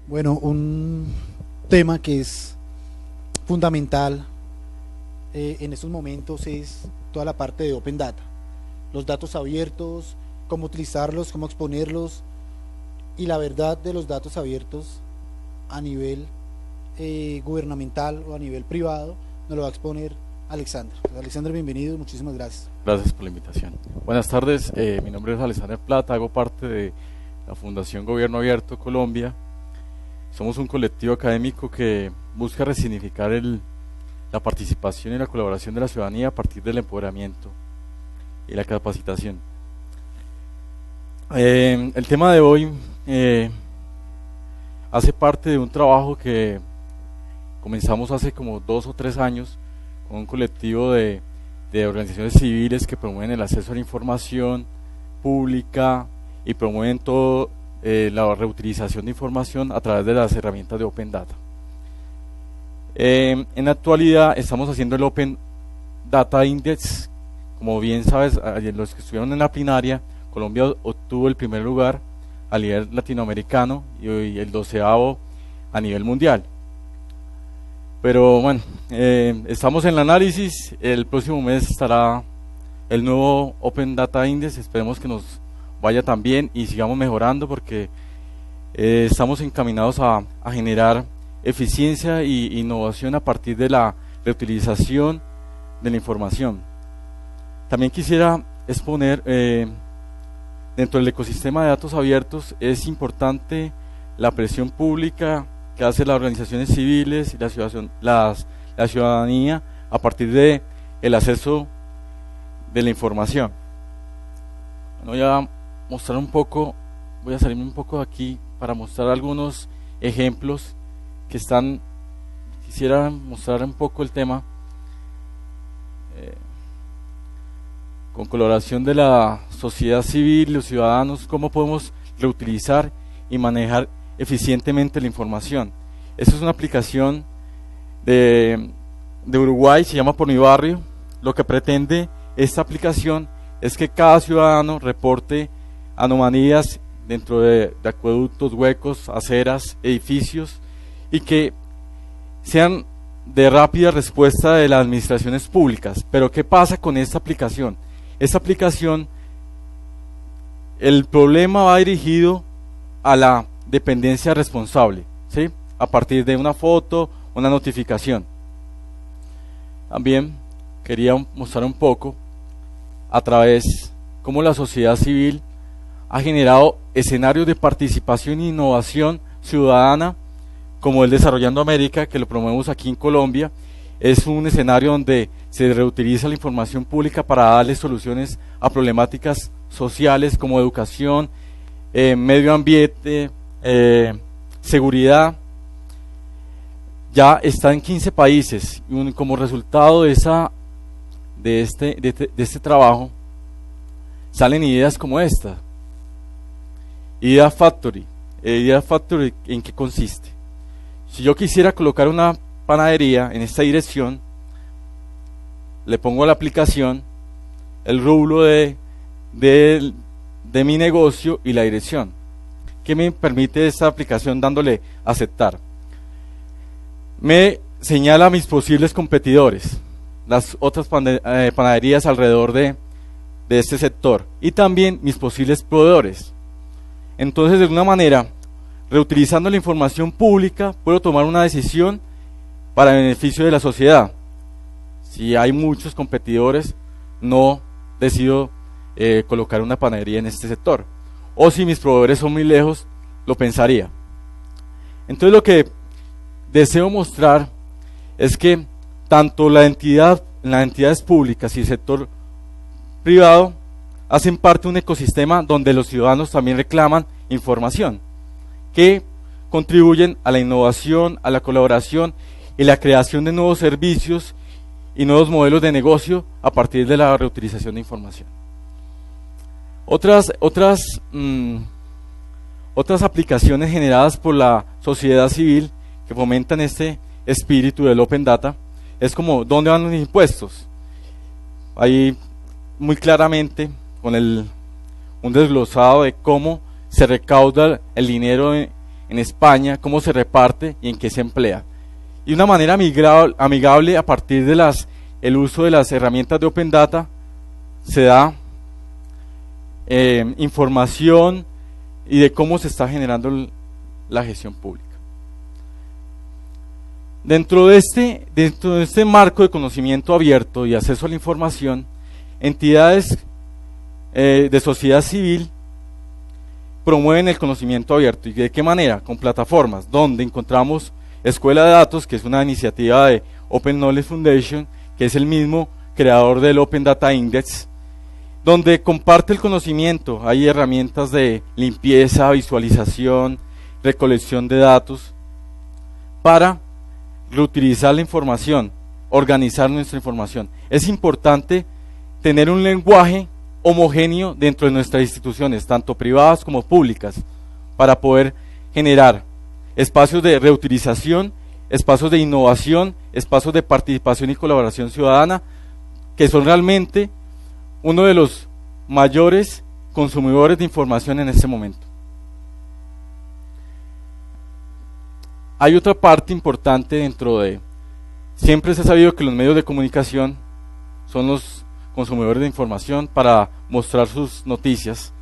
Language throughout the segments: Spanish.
Bueno, un tema que es fundamental en estos momentos es toda la parte de Open Data, los datos abiertos, cómo utilizarlos, cómo exponerlos y la verdad de los datos abiertos a nivel gubernamental o a nivel privado nos lo va a exponer Alexander. Alexander, bienvenido, muchísimas gracias. Gracias por la invitación. Buenas tardes, mi nombre es Alexander Plata, hago parte de la Fundación Gobierno Abierto Colombia. Somos un colectivo académico que busca resignificar la participación y la colaboración de la ciudadanía a partir del empoderamiento y la capacitación. El tema de hoy hace parte de un trabajo que comenzamos hace como 2 o 3 años con un colectivo de organizaciones civiles que promueven el acceso a la información pública y promueven todo la reutilización de información a través de las herramientas de Open Data. En la actualidad estamos haciendo el Open Data Index. Como bien sabes, los que estuvieron en la plenaria, Colombia obtuvo el primer lugar a nivel latinoamericano y el 12º a nivel mundial. Pero bueno, estamos en el análisis. El próximo mes estará el nuevo Open Data Index. Esperemos que nos vaya tan bien y sigamos mejorando, porque estamos encaminados a generar eficiencia e innovación a partir de la reutilización de la información. También quisiera exponer, dentro del ecosistema de datos abiertos es importante la presión pública que hace las organizaciones civiles y la ciudadanía a partir de el acceso de la información. Bueno, voy a mostrar un poco, voy a salirme un poco de aquí para mostrar algunos ejemplos que están. Quisiera mostrar un poco el tema con colaboración de la sociedad civil, los ciudadanos, cómo podemos reutilizar y manejar eficientemente la información. Esta es una aplicación de Uruguay, se llama Por Mi Barrio. Lo que pretende esta aplicación es que cada ciudadano reporte anomalías dentro de acueductos, huecos, aceras, edificios, y que sean de rápida respuesta de las administraciones públicas. Pero ¿qué pasa con esta aplicación? Esta aplicación, el problema va dirigido a la dependencia responsable, ¿sí? A partir de una foto, una notificación. También quería mostrar un poco a través cómo la sociedad civil ha generado escenarios de participación e innovación ciudadana, como el Desarrollando América, que lo promovemos aquí en Colombia. Es un escenario donde se reutiliza la información pública para darle soluciones a problemáticas sociales como educación, medio ambiente, seguridad. Ya está en 15 países y como resultado de este trabajo salen ideas como esta. Idea Factory. Idea Factory, ¿en qué consiste? Si yo quisiera colocar una panadería en esta dirección, le pongo a la aplicación el rublo de mi negocio y la dirección. ¿Qué me permite esta aplicación dándole aceptar? Me señala mis posibles competidores, las otras panaderías alrededor de este sector, y también mis posibles proveedores. Entonces, de alguna manera, reutilizando la información pública, puedo tomar una decisión para el beneficio de la sociedad. Si hay muchos competidores, no decido colocar una panadería en este sector. O si mis proveedores son muy lejos, lo pensaría. Entonces, lo que deseo mostrar es que tanto las entidades públicas y el sector privado hacen parte de un ecosistema donde los ciudadanos también reclaman información, que contribuyen a la innovación, a la colaboración y la creación de nuevos servicios y nuevos modelos de negocio a partir de la reutilización de información. Otras aplicaciones generadas por la sociedad civil que fomentan este espíritu del Open Data es como ¿dónde van los impuestos? Ahí muy claramente con un desglosado de cómo se recauda el dinero en España, cómo se reparte y en qué se emplea. Y una manera amigable a partir de el uso de las herramientas de Open Data se da información y de cómo se está generando la gestión pública. Dentro de este marco de conocimiento abierto y acceso a la información, entidades de sociedad civil promueven el conocimiento abierto. ¿Y de qué manera? Con plataformas donde encontramos Escuela de Datos, que es una iniciativa de Open Knowledge Foundation, que es el mismo creador del Open Data Index, donde comparte el conocimiento. Hay herramientas de limpieza, visualización, recolección de datos, para reutilizar la información, organizar nuestra información. Es importante tener un lenguaje homogéneo dentro de nuestras instituciones, tanto privadas como públicas, para poder generar espacios de reutilización, espacios de innovación, espacios de participación y colaboración ciudadana, que son realmente uno de los mayores consumidores de información en este momento. Hay otra parte importante dentro de... Siempre se ha sabido que los medios de comunicación son los consumidores de información para mostrar sus noticias.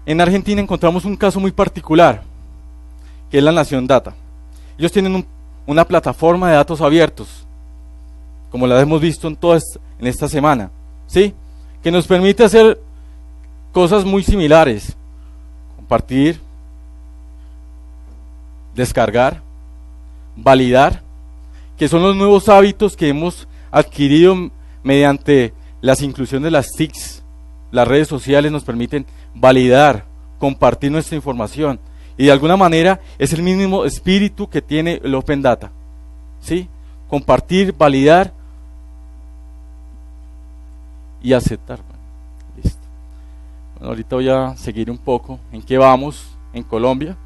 En Argentina encontramos un caso muy particular, que es la Nación Data. Ellos tienen una plataforma de datos abiertos, como la hemos visto en esta semana, ¿sí? Que nos permite hacer cosas muy similares: compartir, descargar, validar, que son los nuevos hábitos que hemos adquirido mediante las inclusiones de las TICs. Las redes sociales nos permiten validar, compartir nuestra información, y de alguna manera es el mismo espíritu que tiene el Open Data, ¿sí? Compartir, validar y aceptar. Listo. Bueno, ahorita voy a seguir un poco en qué vamos en Colombia.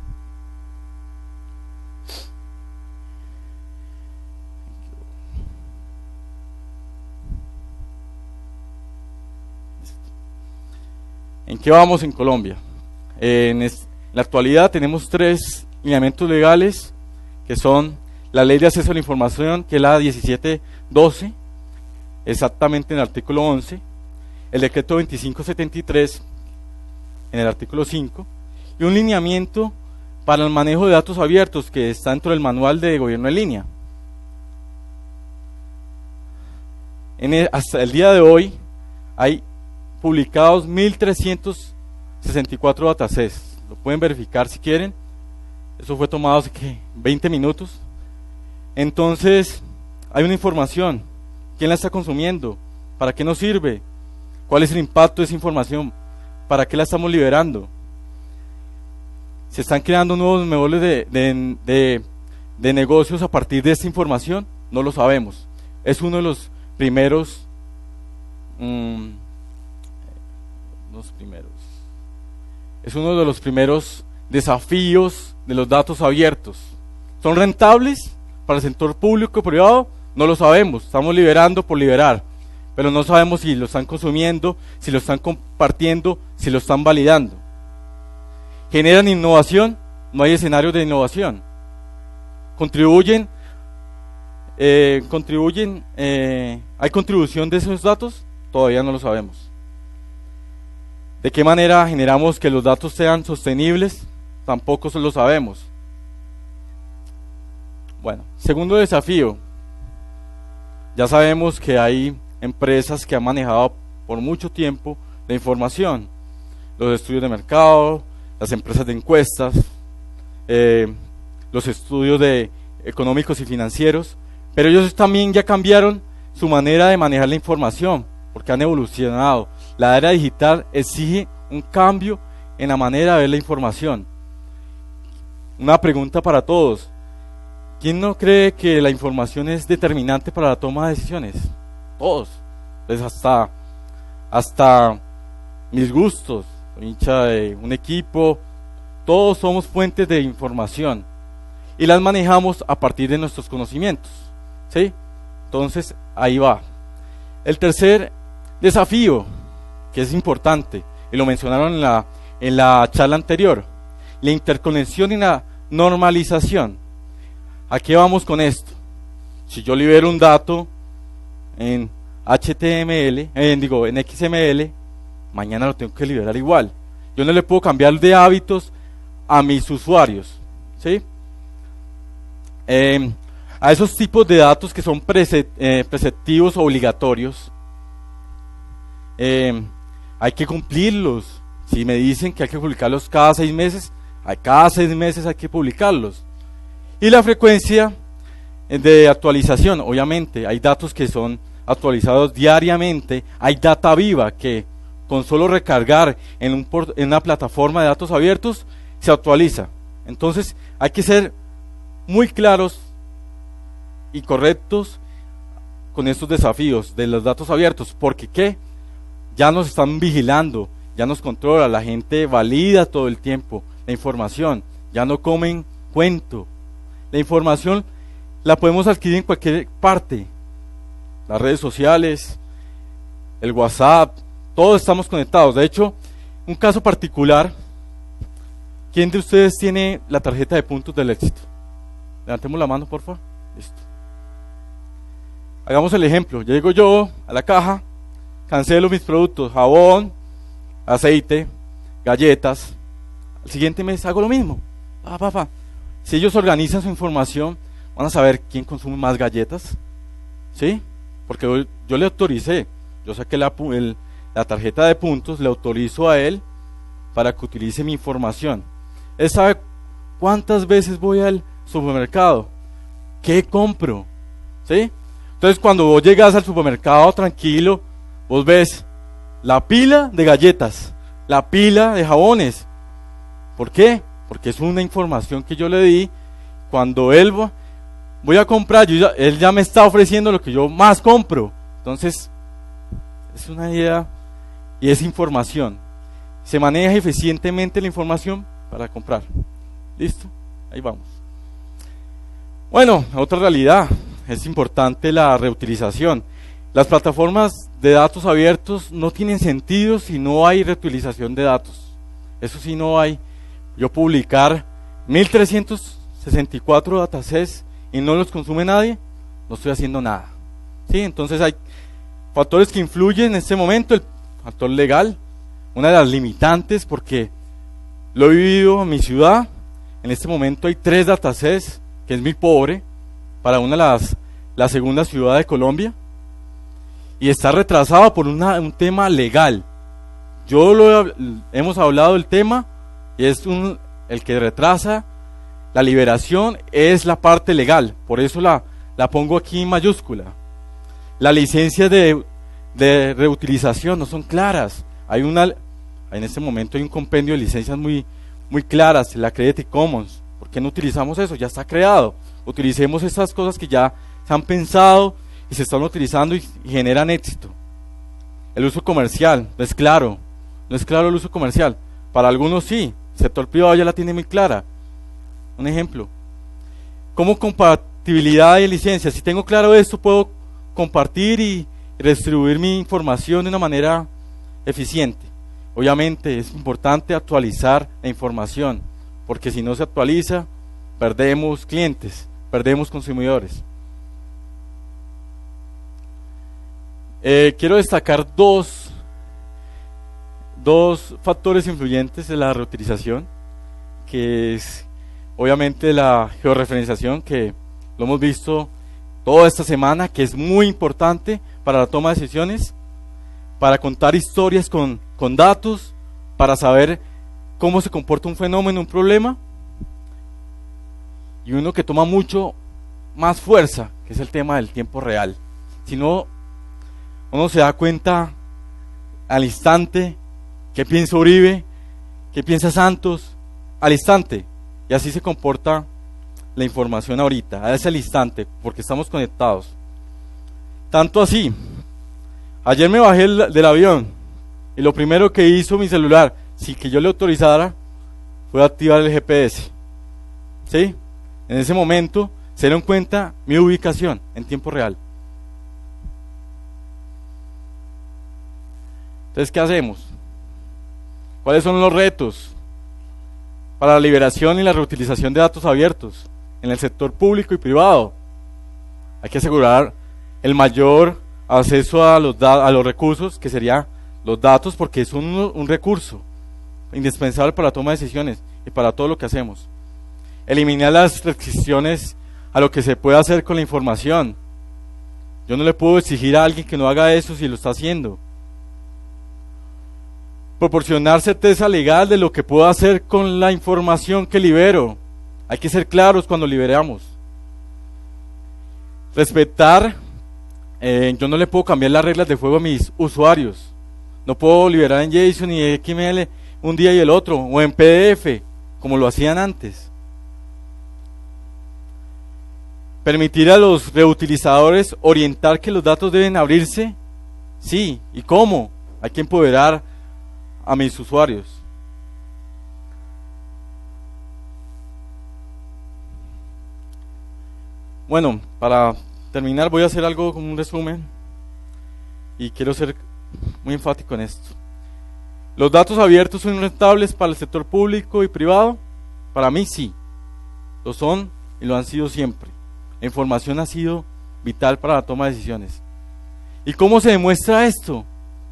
¿En qué vamos en Colombia? En la actualidad tenemos 3 lineamientos legales, que son la Ley de Acceso a la Información, que es la 1712, exactamente en el artículo 11, el Decreto 2573, en el artículo 5, y un lineamiento para el manejo de datos abiertos, que está dentro del Manual de Gobierno en Línea. Hasta el día de hoy hay publicados 1.364 datasets. Lo pueden verificar si quieren. Eso fue tomado hace 20 minutos. Entonces, hay una información. ¿Quién la está consumiendo? ¿Para qué nos sirve? ¿Cuál es el impacto de esa información? ¿Para qué la estamos liberando? ¿Se están creando nuevos modelos de negocios a partir de esta información? No lo sabemos. Es uno de los primeros... Es uno de los primeros desafíos de los datos abiertos. ¿Son rentables para el sector público o privado? No lo sabemos, estamos liberando por liberar, pero no sabemos si lo están consumiendo, si lo están compartiendo, si lo están validando. ¿Generan innovación? No hay escenarios de innovación. ¿Contribuyen? ¿Hay contribución de esos datos? Todavía no lo sabemos. ¿De qué manera generamos que los datos sean sostenibles? Tampoco lo sabemos. Bueno, segundo desafío. Ya sabemos que hay empresas que han manejado por mucho tiempo la información. Los estudios de mercado, las empresas de encuestas, los estudios económicos y financieros. Pero ellos también ya cambiaron su manera de manejar la información, porque han evolucionado. La era digital exige un cambio en la manera de ver la información. Una pregunta para todos: ¿quién no cree que la información es determinante para la toma de decisiones? Todos. Pues hasta mis gustos, soy hincha de un equipo, todos somos fuentes de información y las manejamos a partir de nuestros conocimientos, ¿sí? Entonces, ahí va. El tercer desafío, que es importante, y lo mencionaron en la charla anterior: la interconexión y la normalización. ¿A qué vamos con esto? Si yo libero un dato en HTML, en XML, mañana lo tengo que liberar igual. Yo no le puedo cambiar de hábitos a mis usuarios, ¿sí? A esos tipos de datos que son preceptivos obligatorios, hay que cumplirlos. Si me dicen que hay que publicarlos cada 6 meses, cada 6 meses hay que publicarlos. Y la frecuencia de actualización, obviamente, hay datos que son actualizados diariamente, hay data viva que con solo recargar en una plataforma de datos abiertos se actualiza. Entonces hay que ser muy claros y correctos con estos desafíos de los datos abiertos, porque ¿qué? Ya nos están vigilando, ya nos controla, la gente valida todo el tiempo la información, ya no comen cuento. La información la podemos adquirir en cualquier parte, las redes sociales, el WhatsApp, todos estamos conectados. De hecho, un caso particular, ¿quién de ustedes tiene la tarjeta de puntos del éxito? Levantemos la mano, por favor. Listo. Hagamos el ejemplo. Llego yo a la caja, cancelo mis productos, jabón, aceite, galletas. Al siguiente mes hago lo mismo. Si ellos organizan su información, van a saber quién consume más galletas, ¿sí? Porque yo le autoricé, yo saqué la tarjeta de puntos, le autorizo a él para que utilice mi información. Él sabe cuántas veces voy al supermercado, qué compro, ¿sí? Entonces cuando vos llegas al supermercado tranquilo, vos ves la pila de galletas, la pila de jabones. ¿Por qué? Porque es una información que yo le di. Cuando él voy a comprar, él ya me está ofreciendo lo que yo más compro. Entonces, es una idea y es información. Se maneja eficientemente la información para comprar. ¿Listo? Ahí vamos. Bueno, otra realidad. Es importante la reutilización. Las plataformas de datos abiertos no tienen sentido si no hay reutilización de datos. Eso sí no hay. Yo publicar 1364 datasets y no los consume nadie, no estoy haciendo nada. ¿Sí? Entonces hay factores que influyen en este momento. El factor legal, una de las limitantes, porque lo he vivido en mi ciudad. En este momento hay 3 datasets, que es muy pobre para la segunda ciudad de Colombia, y está retrasado por un tema legal. Hemos hablado del tema, y es el que retrasa la liberación es la parte legal, por eso la pongo aquí en mayúscula. Las licencias de reutilización no son claras. En este momento hay un compendio de licencias muy, muy claras, la Creative Commons. ¿Por qué no utilizamos eso? Ya está creado. Utilicemos estas cosas que ya se han pensado y se están utilizando y generan éxito. El uso comercial, no es claro el uso comercial. Para algunos sí, el sector privado ya la tiene muy clara. Un ejemplo, como compatibilidad de licencias. Si tengo claro esto, puedo compartir y distribuir mi información de una manera eficiente. Obviamente es importante actualizar la información, porque si no se actualiza, perdemos clientes, perdemos consumidores. Quiero destacar dos factores influyentes de la reutilización, que es obviamente la georreferenciación, que lo hemos visto toda esta semana, que es muy importante para la toma de decisiones, para contar historias con datos, para saber cómo se comporta un fenómeno, un problema, y uno que toma mucho más fuerza, que es el tema del tiempo real. Si no, uno se da cuenta al instante qué piensa Uribe, qué piensa Santos, al instante, y así se comporta la información ahorita, a ese instante, porque estamos conectados. Tanto así, ayer me bajé del avión y lo primero que hizo mi celular, sin que yo le autorizara, fue activar el GPS. ¿Sí? En ese momento se dieron cuenta mi ubicación en tiempo real. Entonces, ¿qué hacemos? ¿Cuáles son los retos para la liberación y la reutilización de datos abiertos en el sector público y privado. Hay que asegurar el mayor acceso a los recursos, que serían los datos, porque es un recurso indispensable para la toma de decisiones y para todo lo que hacemos. Eliminar las restricciones a lo que se puede hacer con la información. Yo no le puedo exigir a alguien que no haga eso si lo está haciendo. Proporcionar certeza legal de lo que puedo hacer con la información que libero. Hay que ser claros cuando liberamos. Respetar, yo no le puedo cambiar las reglas de juego a mis usuarios. No puedo liberar en JSON y XML un día y el otro, o en PDF, como lo hacían antes. Permitir a los reutilizadores orientar que los datos deben abrirse. Sí, ¿y cómo? Hay que empoderar a mis usuarios. Bueno, para terminar voy a hacer algo como un resumen y quiero ser muy enfático en esto. ¿Los datos abiertos son rentables para el sector público y privado? Para mí sí, lo son y lo han sido siempre. La información ha sido vital para la toma de decisiones. ¿Y cómo se demuestra esto?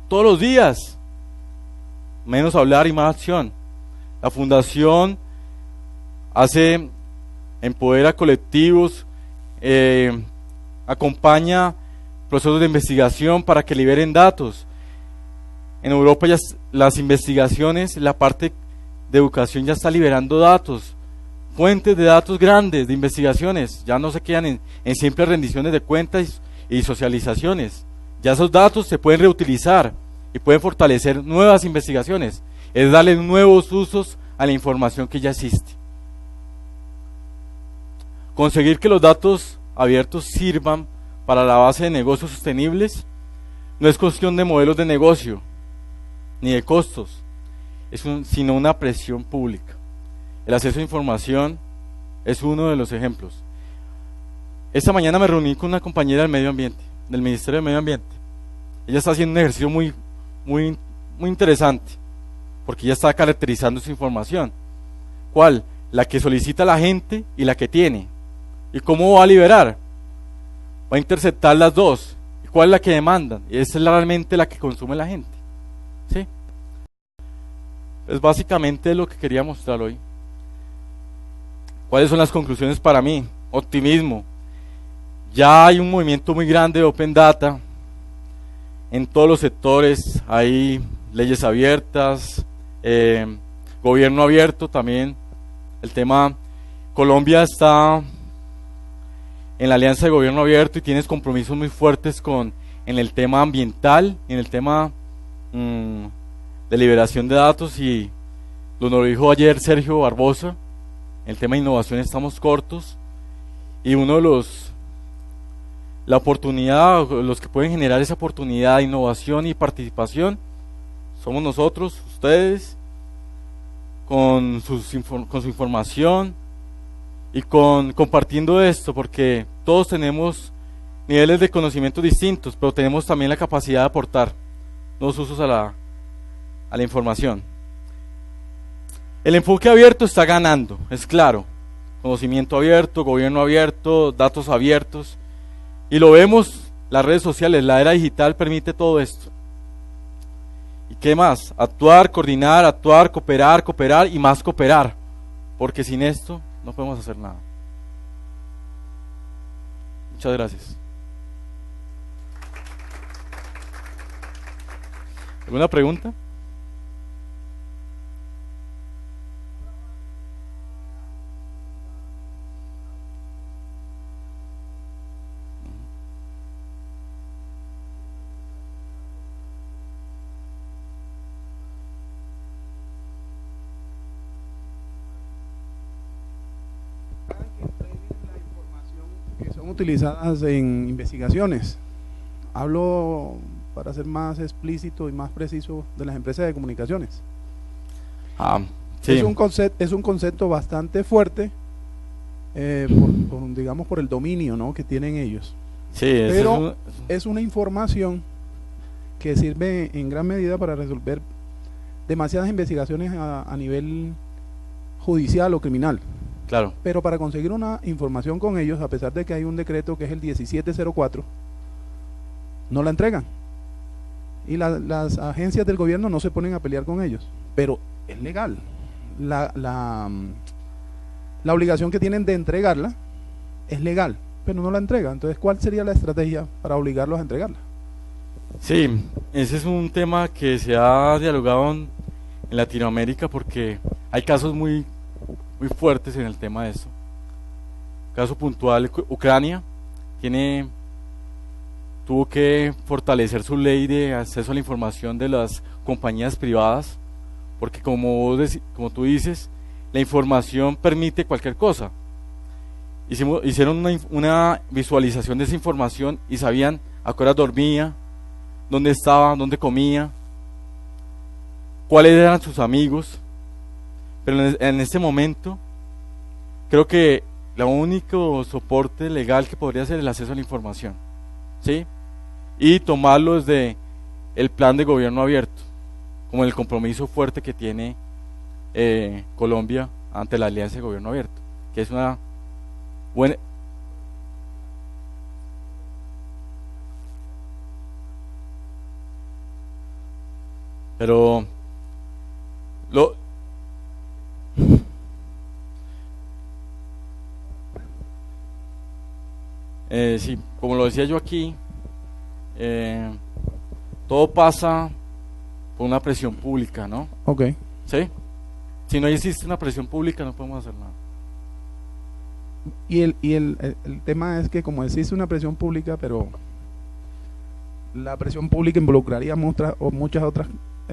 Todos los días. Menos hablar y más acción. La fundación empodera colectivos, acompaña procesos de investigación para que liberen datos. En Europa ya las investigaciones, la parte de educación ya está liberando datos, fuentes de datos grandes de investigaciones, ya no se quedan en simples rendiciones de cuentas y socializaciones. Ya esos datos se pueden reutilizar y pueden fortalecer nuevas investigaciones, es darle nuevos usos a la información que ya existe. Conseguir que los datos abiertos sirvan para la base de negocios sostenibles no es cuestión de modelos de negocio ni de costos, sino una presión pública. El acceso a información es uno de los ejemplos. Esta mañana me reuní con una compañera del medio ambiente, del Ministerio del Medio Ambiente. Ella está haciendo un ejercicio muy interesante, porque ella está caracterizando su información. ¿Cuál? La que solicita la gente y la que tiene. ¿Y cómo va a liberar? Va a interceptar las dos. ¿Y cuál es la que demandan? Y esa es realmente la que consume la gente. ¿Sí? Es básicamente lo que quería mostrar hoy. ¿Cuáles son las conclusiones para mí? Optimismo. Ya hay un movimiento muy grande de Open Data. En todos los sectores hay leyes abiertas, gobierno abierto también. El tema, Colombia está en la alianza de gobierno abierto y tienes compromisos muy fuertes en el tema ambiental, en el tema de liberación de datos, y lo dijo ayer Sergio Barbosa. En el tema de innovación estamos cortos, y uno de la oportunidad, los que pueden generar esa oportunidad de innovación y participación, somos nosotros, ustedes, con su información y compartiendo esto, porque todos tenemos niveles de conocimiento distintos, pero tenemos también la capacidad de aportar nuevos usos a la información. El enfoque abierto está ganando, es claro. Conocimiento abierto, gobierno abierto, datos abiertos. Y lo vemos, las redes sociales, la era digital permite todo esto. ¿Y qué más? Actuar, coordinar, cooperar y más cooperar. Porque sin esto no podemos hacer nada. Muchas gracias. ¿Alguna pregunta? Utilizadas en investigaciones. Hablo, para ser más explícito y más preciso, de las empresas de comunicaciones. Sí. Es un concepto bastante fuerte, digamos, por el dominio, ¿no?, que tienen ellos. Sí, pero es una información que sirve en gran medida para resolver demasiadas investigaciones a nivel judicial o criminal. Claro. Pero para conseguir una información con ellos, a pesar de que hay un decreto que es el 1704, no la entregan. Y las agencias del gobierno no se ponen a pelear con ellos. Pero es legal. La obligación que tienen de entregarla es legal, pero no la entregan. Entonces, ¿cuál sería la estrategia para obligarlos a entregarla? Sí, ese es un tema que se ha dialogado en Latinoamérica porque hay casos muy fuertes en el tema de esto. Caso puntual, Ucrania tuvo que fortalecer su ley de acceso a la información de las compañías privadas, porque como tú dices, la información permite cualquier cosa. Hicieron una visualización de esa información y sabían a qué hora dormía, dónde estaba, dónde comía, cuáles eran sus amigos. Pero en este momento creo que el único soporte legal que podría ser el acceso a la información, ¿sí? Y tomarlo desde el plan de gobierno abierto, como el compromiso fuerte que tiene Colombia ante la Alianza de Gobierno Abierto, que es una buena... Pero sí, como lo decía yo aquí, todo pasa por una presión pública, ¿no? Ok. ¿Sí? Si no existe una presión pública no podemos hacer nada. Y el tema es que como existe una presión pública, pero la presión pública involucraría muchas otras,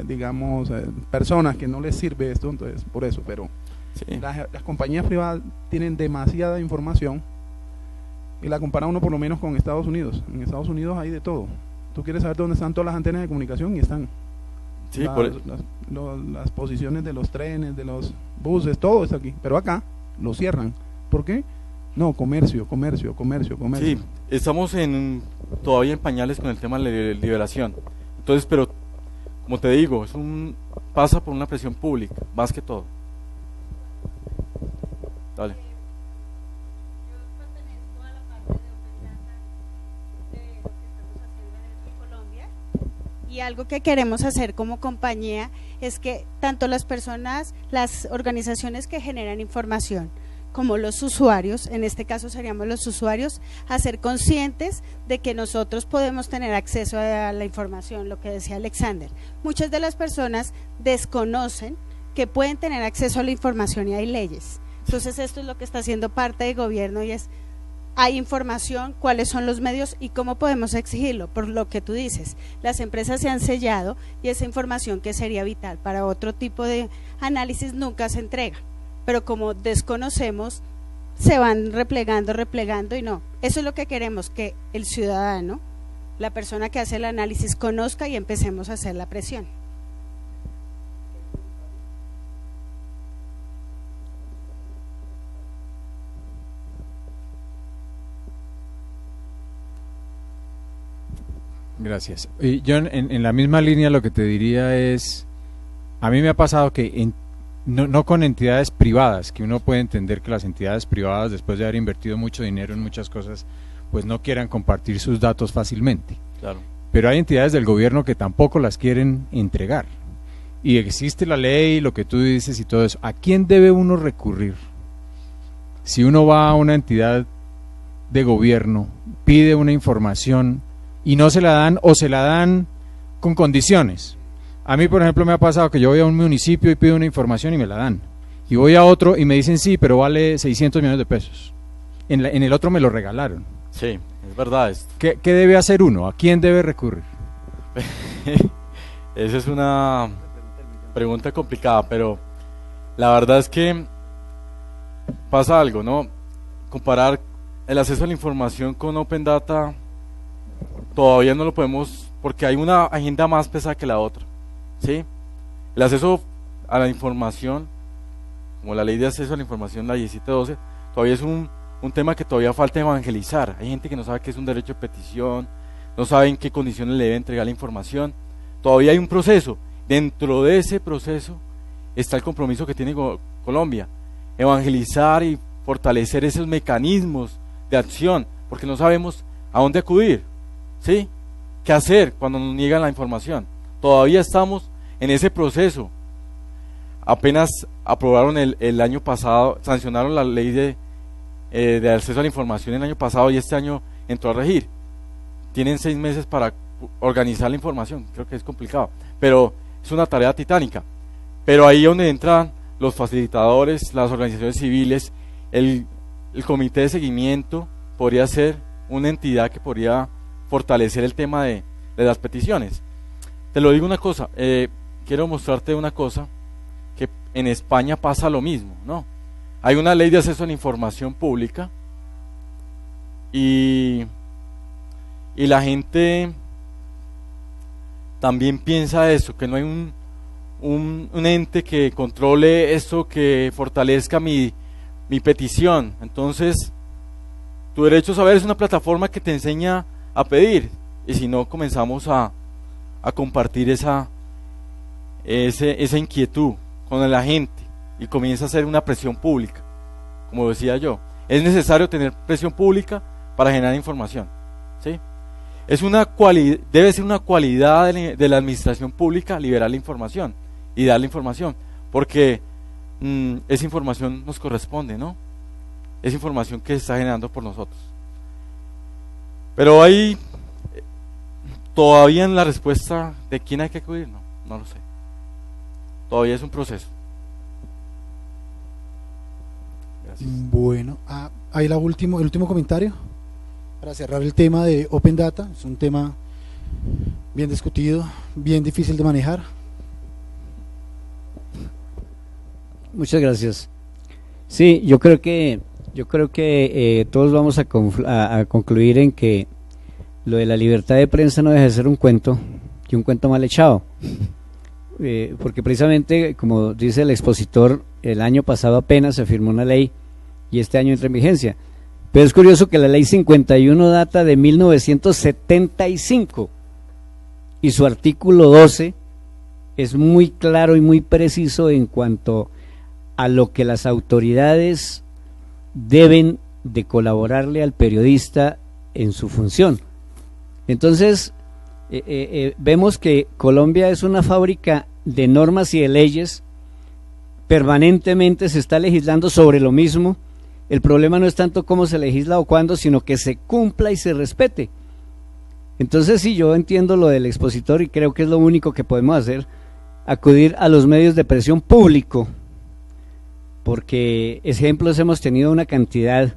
digamos, personas que no les sirve esto, entonces por eso, pero sí. Las compañías privadas tienen demasiada información y la compara uno por lo menos con Estados Unidos. En Estados Unidos hay de todo. Tú quieres saber dónde están todas las antenas de comunicación y están. Sí, las posiciones de los trenes, de los buses, todo está aquí, pero acá lo cierran. ¿Por qué? No, comercio. Sí, estamos todavía en pañales con el tema de la liberación. Entonces, pero como te digo, pasa por una presión pública, más que todo. Dale. Yo pertenezco a la parte de Open Data de lo que estamos haciendo en Colombia, y algo que queremos hacer como compañía es que tanto las personas, las organizaciones que generan información, como los usuarios, en este caso seríamos los usuarios, a ser conscientes de que nosotros podemos tener acceso a la información, lo que decía Alexander. Muchas de las personas desconocen que pueden tener acceso a la información y hay leyes. Entonces esto es lo que está haciendo parte del gobierno y es, hay información, cuáles son los medios y cómo podemos exigirlo, por lo que tú dices. Las empresas se han sellado y esa información que sería vital para otro tipo de análisis nunca se entrega. Pero como desconocemos, se van replegando y no. Eso es lo que queremos, que el ciudadano, la persona que hace el análisis, conozca y empecemos a hacer la presión. Gracias. Y yo en la misma línea lo que te diría es, a mí me ha pasado que no con entidades privadas, que uno puede entender que las entidades privadas, después de haber invertido mucho dinero en muchas cosas, pues no quieran compartir sus datos fácilmente. Claro. Pero hay entidades del gobierno que tampoco las quieren entregar. Y existe la ley, lo que tú dices y todo eso. ¿A quién debe uno recurrir? Si uno va a una entidad de gobierno, pide una información y no se la dan o se la dan con condiciones. A mí, por ejemplo, me ha pasado que yo voy a un municipio y pido una información y me la dan. Y voy a otro y me dicen sí, pero vale 600 millones de pesos. En el otro me lo regalaron. Sí, es verdad esto. ¿Qué debe hacer uno? ¿A quién debe recurrir? Esa es una pregunta complicada, pero la verdad es que pasa algo, ¿no? Comparar el acceso a la información con Open Data todavía no lo podemos, porque hay una agenda más pesada que la otra. ¿Sí? El acceso a la información, como la ley de acceso a la información, la 1712, todavía es un tema que todavía falta evangelizar. Hay gente que no sabe qué es un derecho de petición, no sabe en qué condiciones le debe entregar la información. Todavía hay un proceso. Dentro de ese proceso está el compromiso que tiene Colombia, evangelizar y fortalecer esos mecanismos de acción, porque no sabemos a dónde acudir, ¿sí? ¿Qué hacer cuando nos niegan la información? Todavía estamos en ese proceso. Apenas aprobaron el año pasado, sancionaron la ley de acceso a la información el año pasado y este año entró a regir. Tienen 6 meses para organizar la información, creo que es complicado, pero es una tarea titánica. Pero ahí es donde entran los facilitadores, las organizaciones civiles, el comité de seguimiento podría ser una entidad que podría fortalecer el tema de las peticiones. Te lo digo una cosa, quiero mostrarte una cosa, que en España pasa lo mismo, ¿no? Hay una ley de acceso a la información pública y la gente también piensa eso, que no hay un ente que controle eso, que fortalezca mi petición. Entonces, Tu Derecho a Saber es una plataforma que te enseña a pedir, y si no, comenzamos a compartir esa inquietud con la gente y comienza a hacer una presión pública. Como decía yo, es necesario tener presión pública para generar información, ¿sí? Debe ser una cualidad de la administración pública liberar la información y dar la información, porque esa información nos corresponde, ¿no? Es información que se está generando por nosotros. Pero hay todavía en la respuesta de quién hay que acudir, no lo sé. Todavía es un proceso. Gracias. Bueno, ahí el último comentario para cerrar el tema de Open Data. Es un tema bien discutido, bien difícil de manejar. Muchas gracias. Sí, yo creo que todos vamos a concluir en que lo de la libertad de prensa no deja de ser un cuento, y un cuento mal echado. Porque precisamente, como dice el expositor, el año pasado apenas se firmó una ley y este año entra en vigencia. Pero es curioso que la ley 51 data de 1975 y su artículo 12 es muy claro y muy preciso en cuanto a lo que las autoridades deben de colaborarle al periodista en su función. Entonces, vemos que Colombia es una fábrica de normas y de leyes, permanentemente se está legislando sobre lo mismo. El problema no es tanto cómo se legisla o cuándo, sino que se cumpla y se respete. Entonces sí, yo entiendo lo del expositor y creo que es lo único que podemos hacer, acudir a los medios de presión público, porque ejemplos hemos tenido una cantidad.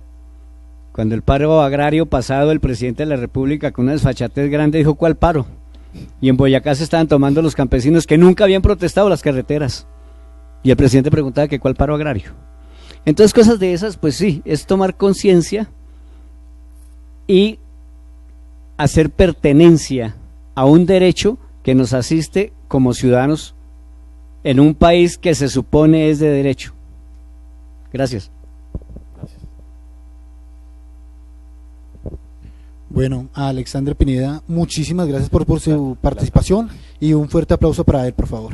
Cuando el paro agrario pasado, el presidente de la República con una desfachatez grande dijo: ¿cuál paro? Y en Boyacá se estaban tomando los campesinos que nunca habían protestado las carreteras, y el presidente preguntaba que ¿cuál paro agrario? Entonces cosas de esas, pues sí, es tomar conciencia y hacer pertenencia a un derecho que nos asiste como ciudadanos en un país que se supone es de derecho. Gracias. Bueno, a Alexandre Pineda, muchísimas gracias por su participación y un fuerte aplauso para él, por favor.